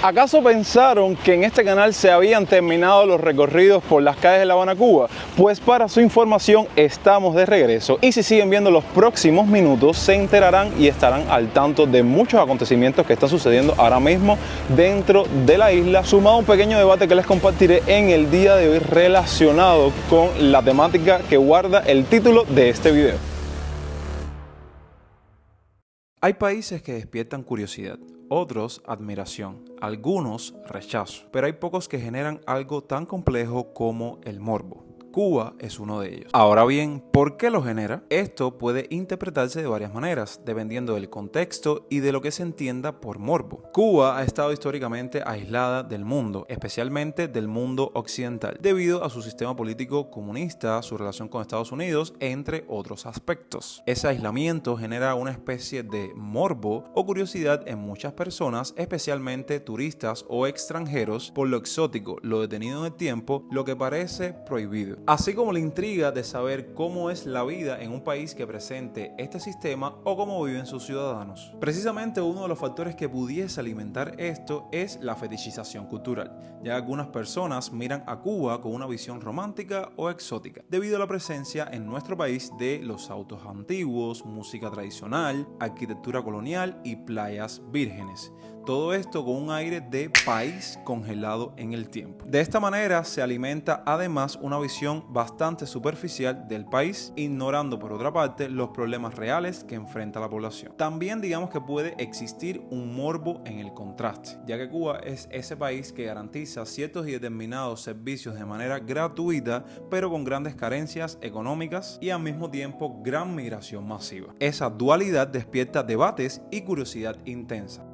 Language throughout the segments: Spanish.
¿Acaso pensaron que en este canal se habían terminado los recorridos por las calles de La Habana, Cuba? Pues para su información estamos de regreso y si siguen viendo los próximos minutos se enterarán y estarán al tanto de muchos acontecimientos que están sucediendo ahora mismo dentro de la isla, sumado a un pequeño debate que les compartiré en el día de hoy relacionado con la temática que guarda el título de este video. Hay países que despiertan curiosidad, otros admiración, algunos rechazo, pero hay pocos que generan algo tan complejo como el morbo. Cuba es uno de ellos. Ahora bien, ¿por qué lo genera? Esto puede interpretarse de varias maneras, dependiendo del contexto y de lo que se entienda por morbo. Cuba ha estado históricamente aislada del mundo, especialmente del mundo occidental, debido a su sistema político comunista, su relación con Estados Unidos, entre otros aspectos. Ese aislamiento genera una especie de morbo o curiosidad en muchas personas, especialmente turistas o extranjeros, por lo exótico, lo detenido en el tiempo, lo que parece prohibido. Así como la intriga de saber cómo es la vida en un país que presente este sistema o cómo viven sus ciudadanos. Precisamente uno de los factores que pudiese alimentar esto es la fetichización cultural, ya que algunas personas miran a Cuba con una visión romántica o exótica, debido a la presencia en nuestro país de los autos antiguos, música tradicional, arquitectura colonial y playas vírgenes. Todo esto con un aire de país congelado en el tiempo. De esta manera se alimenta además una visión bastante superficial del país, ignorando por otra parte los problemas reales que enfrenta la población. También digamos que puede existir un morbo en el contraste, ya que Cuba es ese país que garantiza ciertos y determinados servicios de manera gratuita, pero con grandes carencias económicas y al mismo tiempo gran migración masiva. Esa dualidad despierta debates y curiosidad intensa.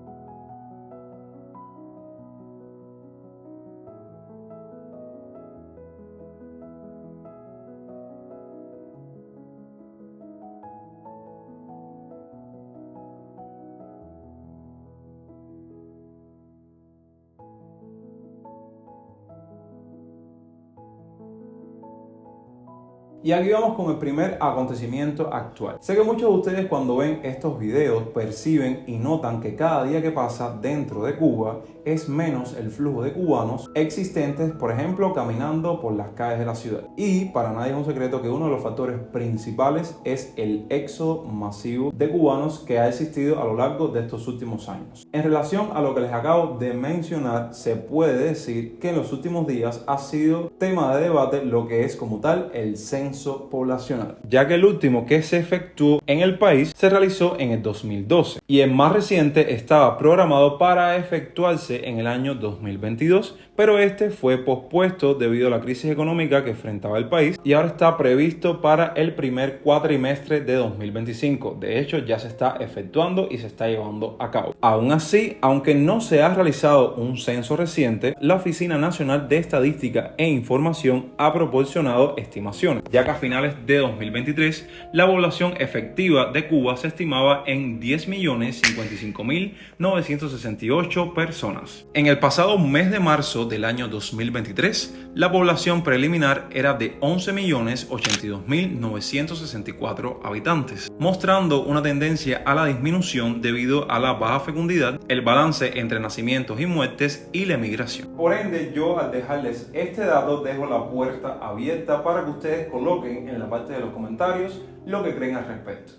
Y aquí vamos con el primer acontecimiento actual. Sé que muchos de ustedes cuando ven estos videos perciben y notan que cada día que pasa dentro de Cuba es menos el flujo de cubanos existentes, por ejemplo, caminando por las calles de la ciudad. Y para nadie es un secreto que uno de los factores principales es el éxodo masivo de cubanos que ha existido a lo largo de estos últimos años. En relación a lo que les acabo de mencionar, se puede decir que en los últimos días ha sido tema de debate lo que es como tal el censo poblacional, ya que el último que se efectuó en el país se realizó en el 2012 y el más reciente estaba programado para efectuarse en el año 2022, pero este fue pospuesto debido a la crisis económica que enfrentaba el país y ahora está previsto para el primer cuatrimestre de 2025. De hecho, ya se está efectuando y se está llevando a cabo. Aún así, aunque no se ha realizado un censo reciente, la Oficina Nacional de Estadística e Información ha proporcionado estimaciones, ya que a finales de 2023 la población efectiva de Cuba se estimaba en 10.055.968 personas. En el pasado mes de marzo del año 2023, la población preliminar era de 11.082.964 habitantes, mostrando una tendencia a la disminución debido a la baja fecundidad, el balance entre nacimientos y muertes y la emigración. Por ende, yo al dejarles este dato dejo la puerta abierta para que ustedes coloquen en la parte de los comentarios lo que creen al respecto.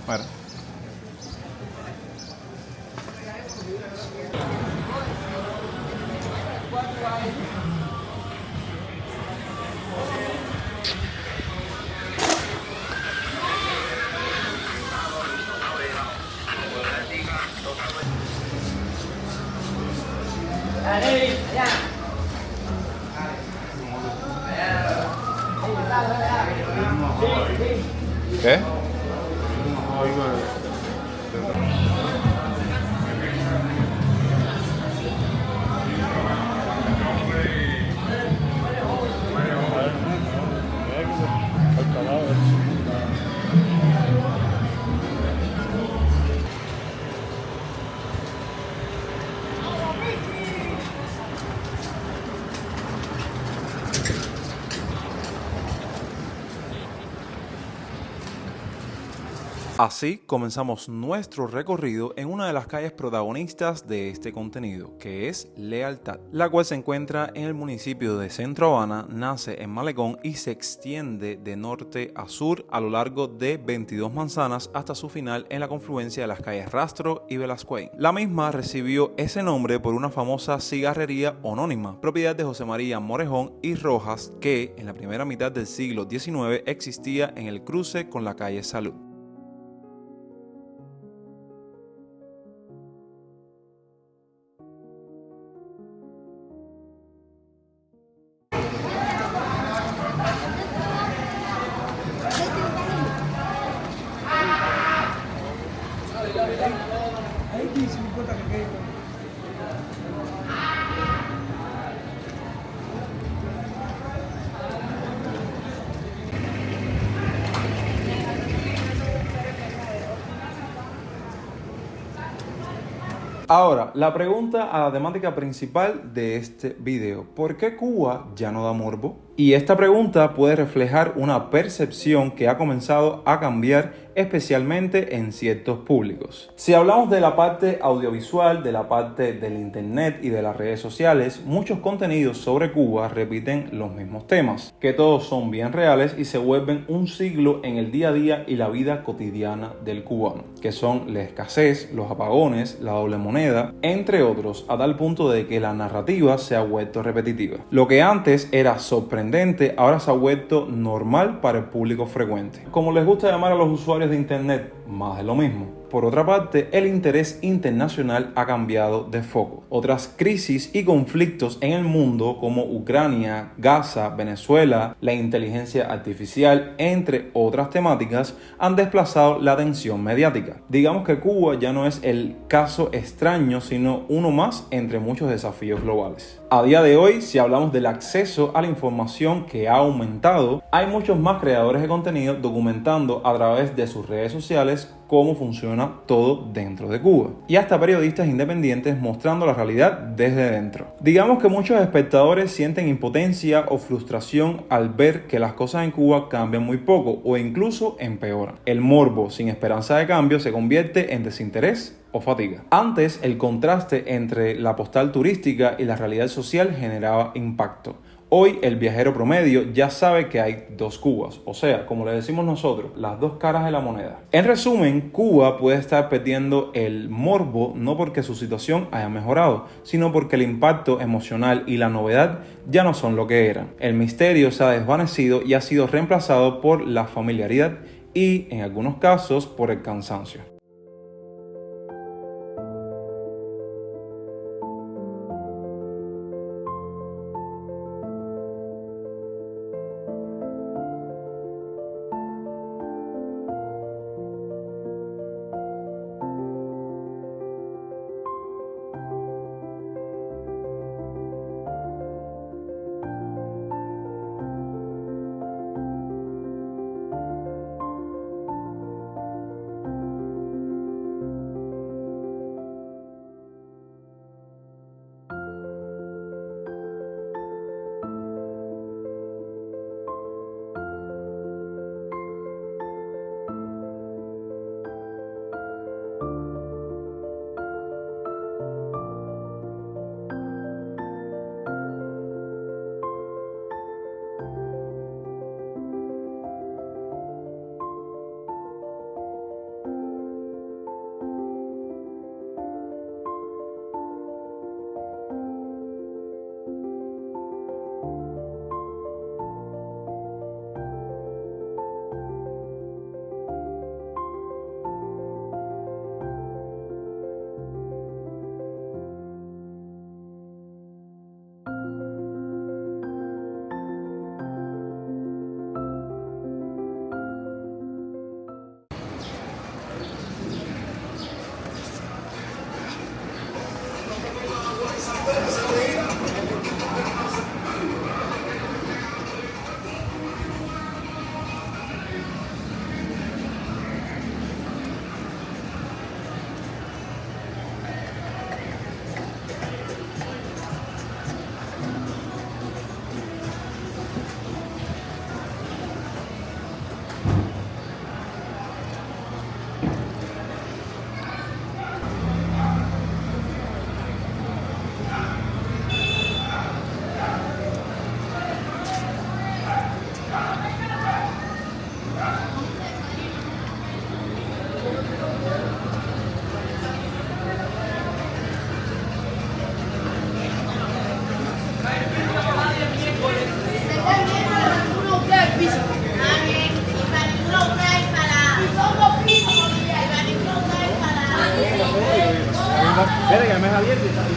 Bueno. ¿Qué? Así comenzamos nuestro recorrido en una de las calles protagonistas de este contenido, que es Lealtad, la cual se encuentra en el municipio de Centro Habana, nace en Malecón y se extiende de norte a sur a lo largo de 22 manzanas hasta su final en la confluencia de las calles Rastro y Velascoy. La misma recibió ese nombre por una famosa cigarrería anónima, propiedad de José María Morejón y Rojas, que en la primera mitad del siglo XIX existía en el cruce con la calle Salud. Ahora, la pregunta a la temática principal de este video: ¿por qué Cuba ya no da morbo? Y esta pregunta puede reflejar una percepción que ha comenzado a cambiar, especialmente en ciertos públicos. Si hablamos de la parte audiovisual, de la parte del internet y de las redes sociales, muchos contenidos sobre Cuba repiten los mismos temas, que todos son bien reales y se vuelven un siglo en el día a día y la vida cotidiana del cubano, que son la escasez, los apagones, la doble moneda, entre otros, a tal punto de que la narrativa se ha vuelto repetitiva. Lo que antes era sorprendente ahora se ha vuelto normal para el público frecuente. Como les gusta llamar a los usuarios de internet, más de lo mismo. Por otra parte, el interés internacional ha cambiado de foco. Otras crisis y conflictos en el mundo como Ucrania, Gaza, Venezuela, la inteligencia artificial, entre otras temáticas, han desplazado la atención mediática. Digamos que Cuba ya no es el caso extraño, sino uno más entre muchos desafíos globales. A día de hoy, si hablamos del acceso a la información que ha aumentado, hay muchos más creadores de contenido documentando a través de sus redes sociales cómo funciona todo dentro de Cuba. Y hasta periodistas independientes mostrando la realidad desde dentro. Digamos que muchos espectadores sienten impotencia o frustración al ver que las cosas en Cuba cambian muy poco o incluso empeoran. El morbo sin esperanza de cambio se convierte en desinterés o fatiga. Antes, el contraste entre la postal turística y la realidad social generaba impacto. Hoy el viajero promedio ya sabe que hay dos Cubas, o sea, como le decimos nosotros, las dos caras de la moneda. En resumen, Cuba puede estar perdiendo el morbo no porque su situación haya mejorado, sino porque el impacto emocional y la novedad ya no son lo que eran. El misterio se ha desvanecido y ha sido reemplazado por la familiaridad y, en algunos casos, por el cansancio. Espera, que me es abierto y está ahí.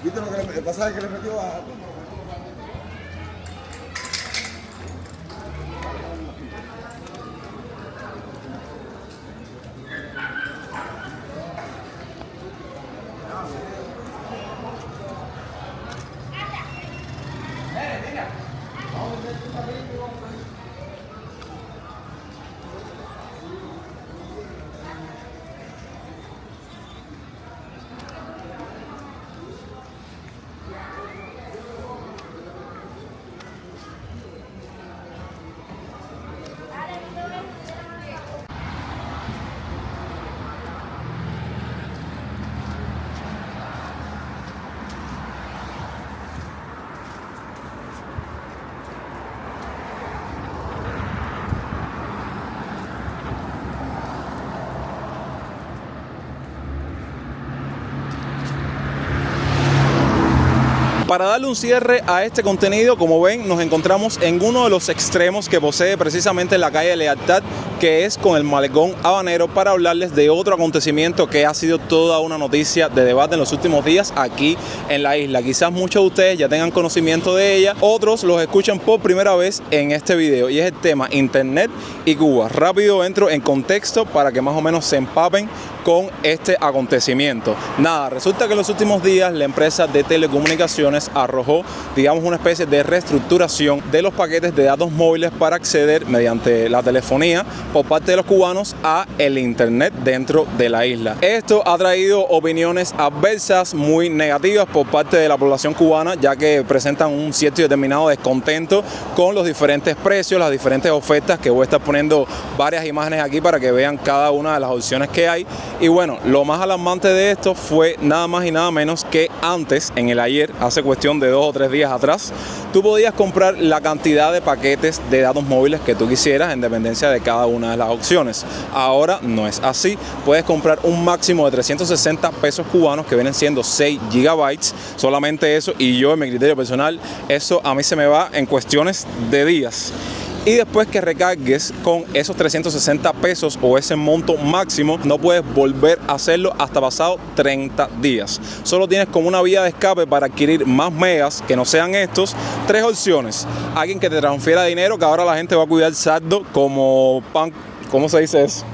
¿Viste lo que el pasaje que le metió a... Para darle un cierre a este contenido, como ven, nos encontramos en uno de los extremos que posee precisamente la calle Lealtad, que es con el Malecón Habanero, para hablarles de otro acontecimiento que ha sido toda una noticia de debate en los últimos días aquí en la isla. Quizás muchos de ustedes ya tengan conocimiento de ella, otros los escuchan por primera vez en este video, y es el tema Internet y Cuba. Rápido entro en contexto para que más o menos se empapen con este acontecimiento. Nada, resulta que en los últimos días la empresa de telecomunicaciones arrojó, digamos, una especie de reestructuración de los paquetes de datos móviles para acceder mediante la telefonía por parte de los cubanos a el internet dentro de la isla. Esto ha traído opiniones adversas, muy negativas por parte de la población cubana, ya que presentan un cierto y determinado descontento con los diferentes precios, las diferentes ofertas, que voy a estar poniendo varias imágenes aquí para que vean cada una de las opciones que hay. Y bueno, lo más alarmante de esto fue nada más y nada menos que antes, en el ayer, hace cuestión de 2 o 3 días atrás, tú podías comprar la cantidad de paquetes de datos móviles que tú quisieras en dependencia de cada una de las opciones. Ahora no es así. Puedes comprar un máximo de 360 pesos cubanos, que vienen siendo 6 gigabytes, solamente eso, y yo, en mi criterio personal, eso a mí se me va en cuestiones de días. Y después que recargues con esos 360 pesos o ese monto máximo, no puedes volver a hacerlo hasta pasado 30 días. Solo tienes como una vía de escape para adquirir más megas que no sean estos. 3 opciones. Alguien que te transfiera dinero, que ahora la gente va a cuidar saldo como pan. ¿Cómo se dice eso?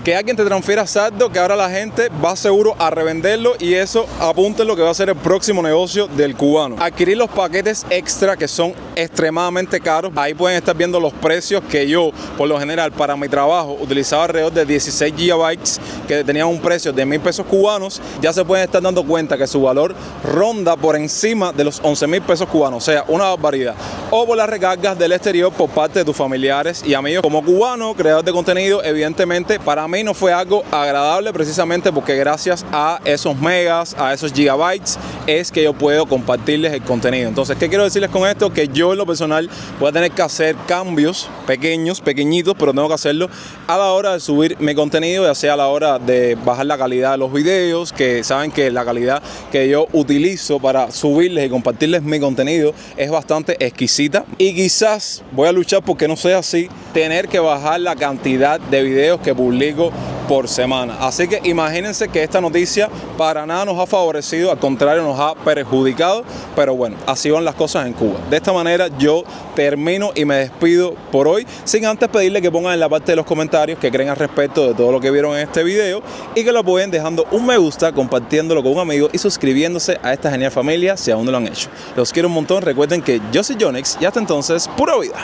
que alguien te transfiera saldo, que ahora la gente va seguro a revenderlo, y eso apunte lo que va a ser el próximo negocio del cubano. Adquirir los paquetes extra, que son extremadamente caros. Ahí pueden estar viendo los precios que yo, por lo general, para mi trabajo, utilizaba alrededor de 16 gigabytes, que tenían un precio de 1,000 pesos cubanos. Ya se pueden estar dando cuenta que su valor ronda por encima de los 11,000 pesos cubanos, o sea, una barbaridad. O por las recargas del exterior por parte de tus familiares y amigos. Como cubano, creador de contenido, evidentemente, para mí no fue algo agradable, precisamente porque gracias a esos megas, a esos gigabytes, es que yo puedo compartirles el contenido. Entonces, ¿qué quiero decirles con esto? Que yo en lo personal voy a tener que hacer cambios pequeñitos, pero tengo que hacerlo a la hora de subir mi contenido, ya sea a la hora de bajar la calidad de los videos, que saben que la calidad que yo utilizo para subirles y compartirles mi contenido es bastante exquisita, y quizás voy a luchar porque no sea así, tener que bajar la cantidad de videos que publico por semana. Así que imagínense que esta noticia para nada nos ha favorecido, al contrario nos ha perjudicado, pero bueno, así van las cosas en Cuba. De esta manera yo termino y me despido por hoy, sin antes pedirle que pongan en la parte de los comentarios qué creen al respecto de todo lo que vieron en este video, y que lo apoyen dejando un me gusta, compartiéndolo con un amigo y suscribiéndose a esta genial familia si aún no lo han hecho. Los quiero un montón, recuerden que yo soy Yonex y hasta entonces, pura vida.